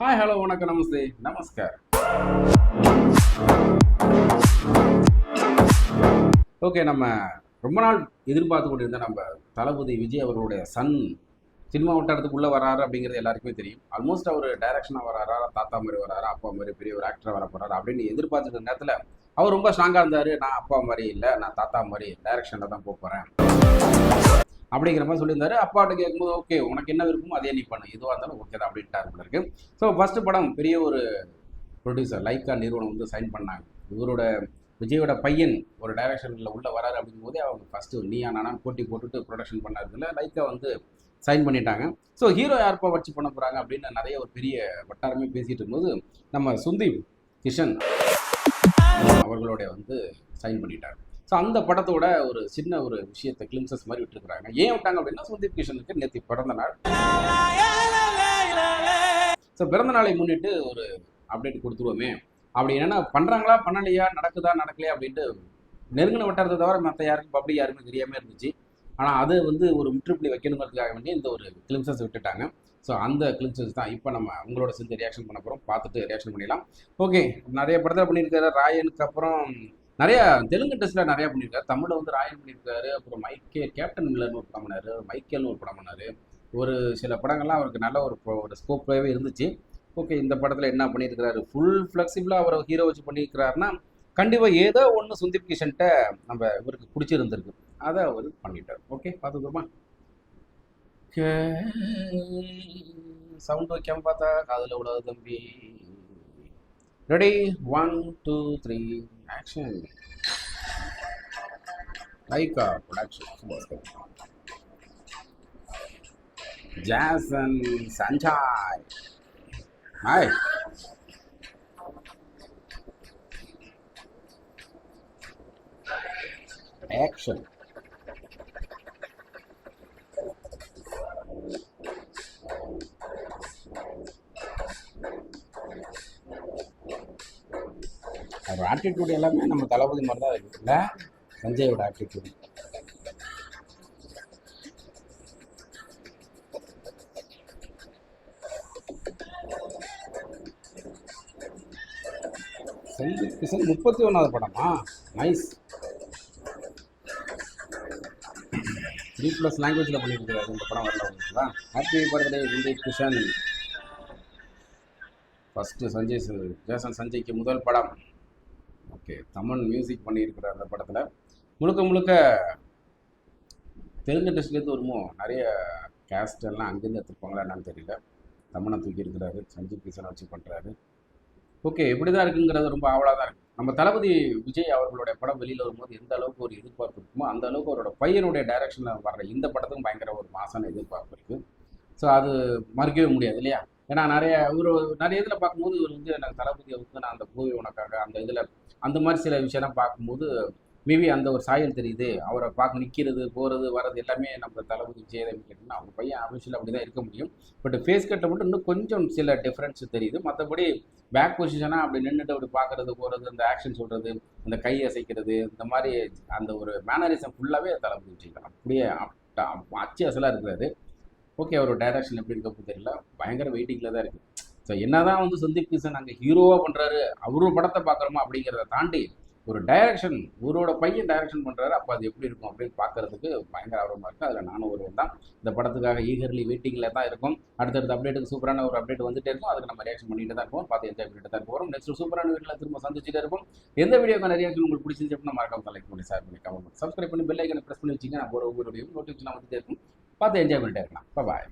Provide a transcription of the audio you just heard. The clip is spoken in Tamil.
ஹாய், ஹலோ, வணக்கம், நமஸ்தே, நமஸ்கார். ஓகே, நம்ம ரொம்ப நாள் எதிர்பார்த்து கொண்டிருந்த நம்ம தளபதி விஜய் அவர்களுடைய சன் சினிமா வட்டாரத்துக்குள்ளே வராரு அப்படிங்கிறது எல்லாருக்குமே தெரியும். ஆல்மோஸ்ட் அவர் டைரக்ஷனாக வராரா, தாத்தா மாதிரி வராரா, அப்பா மாதிரி பெரிய ஒரு ஆக்டராக வர போறாரு அப்படின்னு எதிர்பார்த்துட்டு நேரத்தில் அவர் ரொம்ப ஸ்ட்ராங்காக இருந்தார். நான் அப்பா மாதிரி இல்லை, நான் தாத்தா மாதிரி டைரக்ஷனில் தான் போகிறேன் அப்படிங்கிற மாதிரி சொல்லியிருந்தாரு. அப்பாட்ட கேட்கும்போது ஓகே உனக்கு என்ன விருப்பமோ அதே நீ பண்ணு, எதுவாக இருந்தாலும் ஓகே தான் அப்படின்ட்டாரு போல இருக்கு. ஸோ ஃபர்ஸ்ட் படம் பெரிய ஒரு ப்ரொடியூசர் லைக்கா நிறுவனம் வந்து சைன் பண்ணாங்க. இவரோட விஜயோட பையன் ஒரு டைரக்ஷனில் உள்ளே வராரு அப்படிங்கும்போதே அவங்க ஃபஸ்ட்டு நீயா நானான்னு போட்டி போட்டுட்டு ப்ரொடக்ஷன் பண்ணாருல லைக்கா வந்து சைன் பண்ணிட்டாங்க. ஸோ ஹீரோ யாருப்பா வச்சு பண்ண போகிறாங்க அப்படின்னு நிறைய ஒரு பெரிய வட்டாரமே பேசிகிட்டு இருக்கும்போது நம்ம சுந்தீப் கிஷன் அவர்களுடைய வந்து சைன் பண்ணிட்டாங்க. ஸோ அந்த படத்தோட ஒரு சின்ன ஒரு விஷயத்தை கிளிம்சஸ் மாதிரி விட்டுருக்குறாங்க. ஏன் விட்டாங்க அப்படின்னா சுந்தீப் கிஷனுக்கு நேற்று பிறந்த நாள். ஸோ பிறந்த நாளை முன்னிட்டு ஒரு அப்டேட் கொடுத்துருவோமே அப்படி என்னென்னா பண்ணுறாங்களா பண்ணலையா நடக்குதா நடக்கலையா அப்படின்ட்டு நெருங்கின வட்டாரத்தை தவிர மற்ற யாருக்கும் பப்ளிக் யாருமே தெரியாமல் இருந்துச்சு. ஆனால் அது வந்து ஒரு முற்றுப்புள்ளி வைக்கணுங்கிறதுக்காக வேண்டி இந்த ஒரு கிளிம்சஸ் விட்டுட்டாங்க. ஸோ அந்த கிளிம்சஸ் தான் இப்போ நம்ம உங்களோட சேர்ந்து ரியாக்ஷன் பண்ண போகிறோம். பார்த்துட்டு ரியாக்ஷன் பண்ணிடலாம். ஓகே, நிறைய படத்தில் பண்ணியிருக்காரு. ராயனுக்கு அப்புறம் நிறைய தெலுங்கு டெஸ்ட்டில் நிறையா பண்ணியிருக்காரு. தமிழில் வந்து ராயன் பண்ணியிருக்காரு. அப்புறம் கேப்டன் மில்லர்னு ஒரு படம் பண்ணார். மைக்கேல்னு ஒரு படம் பண்ணார். ஒரு சில படங்கள்லாம் அவருக்கு நல்ல ஒரு ஸ்கோப்பாகவே இருந்துச்சு. ஓகே, இந்த படத்தில் என்ன பண்ணியிருக்கிறாரு, ஃபுல் ஃப்ளெக்சிபிளாக அவரை ஹீரோ வச்சு பண்ணியிருக்கிறாருன்னா கண்டிப்பாக ஏதோ ஒன்று சுந்தீப் கிஷன்ட்ட நம்ம இவருக்கு பிடிச்சிருந்துருக்கு. அதை அவர் பண்ணிட்டார். ஓகே, பார்த்துக்கோமா. சவுண்ட் வைக்காம பார்த்தா காதில் விடாது தம்பி. Ready, 1 2 3 action. Lyca production, Jason Sanjay. Hi, action. அவர் ஆட்டிடியூட் எல்லாமே நம்ம தளபதி மாதிரி தான் இருக்குல்ல, சஞ்சயோட ஆட்டிடியூட். சந்தீப் கிஷன் 31வது படமா? நைஸ். 3+ லாங்குவேஜில் பண்ணியிருக்கிறாரு. இந்த படம் வரல உங்களுக்கு happy birthday Sundeep Kishan. First Jason சஞ்சய்க்கு முதல் படம். ஓகே, தமன் மியூசிக் பண்ணியிருக்கிறார் அந்த படத்தில். முழுக்க முழுக்க தெலுங்கு டெஸ்ட்லேருந்து வருமோ நிறைய கேஸ்ட் எல்லாம் அங்கேருந்து எடுத்துருப்பாங்களா என்னன்னு தெரியல. தமனை தூக்கி இருக்கிறாரு, சஞ்சீவ் கிஷனை வச்சு பண்ணுறாரு. ஓகே, எப்படி தான் இருக்குங்கிறது ரொம்ப ஆவலாக தான் இருக்குது. நம்ம தளபதி விஜய் அவர்களுடைய படம் வெளியில் வரும்போது எந்த அளவுக்கு ஒரு எதிர்பார்ப்பு இருக்குமோ அந்த அளவுக்கு அவரோட பையனுடைய டைரக்ஷனில் வர்ற இந்த படத்துக்கும் பயங்கர ஒரு மாசான எதிர்பார்ப்பு இருக்குது. ஸோ அது மறுக்கவே முடியாது இல்லையா? ஏன்னா நிறைய இதில் பார்க்கும்போது இவர் வந்து எனக்கு தளபதியை வந்து நான் அந்த பூவி உனக்காக அந்த இதில் அந்த மாதிரி சில விஷயம்லாம் பார்க்கும்போது மேபி அந்த ஒரு சாயல் தெரியுது. அவரை பார்க்க நிற்கிறது போகிறது வர்றது எல்லாமே நம்ம தளபதி விஜய் கேட்டிங்கன்னா அவங்க பையன் ஆஃபீஷியல் அப்படி தான் இருக்க முடியும். பட் ஃபேஸ் கட்டில் மட்டும் இன்னும் கொஞ்சம் சில டிஃப்ரென்ஸ் தெரியுது. மற்றபடி பேக் பொசிஷனாக அப்படி நின்றுட்டு அப்படி பார்க்குறது போகிறது, அந்த ஆக்ஷன் சொல்கிறது, அந்த கை அசைக்கிறது, இந்த மாதிரி அந்த ஒரு மேனரிசம் ஃபுல்லாகவே தளபதி விஜய் தான். அப்படியே அச்சு அசலாக இருக்கிறாரு. ஓகே, அவர் டைரக்ஷன் எப்படி இருக்கப்போ தெரியல, பயங்கர வெயிட்டிங்கில் தான் இருக்குது. ஸோ என்ன தான் வந்து சந்தீப் கிஷன் அங்கே ஹீரோவாக பண்ணுறாரு, அவரும் படத்தை பார்க்குறோமா அப்படிங்கிறத தாண்டி ஒரு டைரக்ஷன் இவரோட பையன் டைரக்ஷன் பண்ணுறாரு. அப்போ அது எப்படி இருக்கும் அப்படின்னு பார்க்குறதுக்கு பயங்கர ஆர்வமாக இருக்குது. அதில் நானும் ஒருவன் தான். இந்த படத்துக்காக ஈகர்லி வெயிட்டிங்கில் தான் இருக்கும். அடுத்தடுத்த அப்டேட்டுக்கு சூப்பரான ஒரு அப்டேட் வந்துட்டே இருக்கும். அதுக்கு நம்ம ரியாக்ஷன் பண்ணிட்டு தான் இருப்போம், பார்த்து என்ஜாய் பண்ணிட்டு தான் போகிறோம். நெக்ஸ்ட் சூப்பரான வீட்டில் திரும்ப சந்திச்சுட்டே இருப்போம். எந்த வீடியோக்கான ரியாக்ஷன் உங்களுக்கு பிடிச்சிருந்துச்சு அப்படின்னா மறக்காம லைக் பண்ணி, ஷேர் பண்ணி, கமெண்ட் பண்ணி, சப்ஸ்கிரைப் பண்ணி பெல் ஐக்கனை ப்ரெஸ் பண்ணி வச்சிங்க. நான் போகிற ஒவ்வொரு வீடியோ நோட்டிஃபிகேஷன் வந்துட்டே இருக்கும். பார்த்து என்ஜாய் பண்ணிட்டே இருக்கலாம். பாய்.